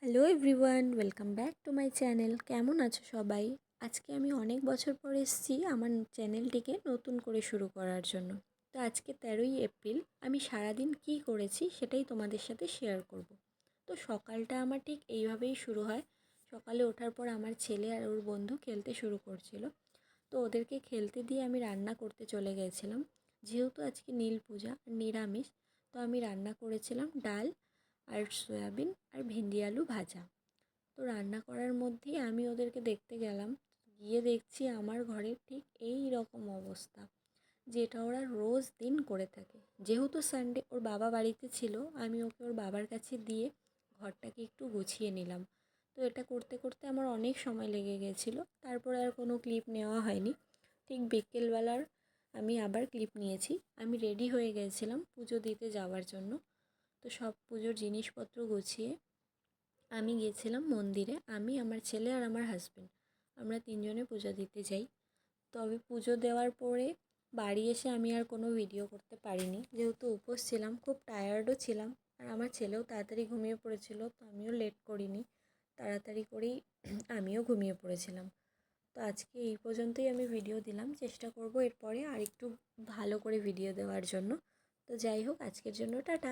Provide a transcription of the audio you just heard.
Hello everyone, welcome back to my channel. কেমন আছো সবাই? আজকে আমি অনেক বছর পর এসেছি আমার চ্যানেলটিকে নতুন করে শুরু করার জন্য। তো আজকে 13ই এপ্রিল আমি সারাদিন কী করেছি সেটাই তোমাদের সাথে শেয়ার করব। তো সকালটা আমার ঠিক এইভাবেই শুরু হয়। সকালে ওঠার পর আমার ছেলে আর ওর বন্ধু খেলতে শুরু করছিল। তো ওদেরকে খেলতে দিয়ে আমি রান্না করতে চলে গেছিলাম। যেহেতু আজকে নীল পূজা আর নিরামিষ, তো আমি রান্না করেছিলাম ডাল আর সয়াবিন আর ভেন্ডি আলু ভাজা। তো রান্না করার মধ্যেই আমি ওদেরকে দেখতে গেলাম। গিয়ে দেখছি আমার ঘরের ঠিক এই রকম অবস্থা, যেটা ওরা রোজ দিন করে থাকে। যেহেতু সানডে ওর বাবা বাড়িতে ছিল, আমি ওকে ওর বাবার কাছে দিয়ে ঘরটাকে একটু গুছিয়ে নিলাম। তো এটা করতে করতে আমার অনেক সময় লেগে গেছিলো। তারপরে আর কোনো ক্লিপ নেওয়া হয়নি। ঠিক বিকেলবেলার আমি আবার ক্লিপ নিয়েছি। আমি রেডি হয়ে গেছিলাম পুজো দিতে যাওয়ার জন্য। তো সব পুজোর জিনিসপত্র গুছিয়ে আমি গিয়েছিলাম মন্দিরে। আমি, আমার ছেলে আর আমার হাজব্যান্ড, আমরা তিনজনে পুজো দিতে যাই। তবে পুজো দেওয়ার পরে বাড়ি এসে আমি আর কোনো ভিডিও করতে পারিনি, যেহেতু উপোস ছিলাম, খুব টায়ার্ডও ছিলাম। আর আমার ছেলেও তাড়াতাড়ি ঘুমিয়ে পড়েছিল, তো আমিও লেট করিনি, তাড়াতাড়ি করেই আমিও ঘুমিয়ে পড়েছিলাম। তো আজকে এই পর্যন্তই আমি ভিডিও দিলাম। চেষ্টা করব এরপরে আর একটু ভালো করে ভিডিও দেওয়ার জন্য। তো যাই হোক, আজকের জন্য টাটা।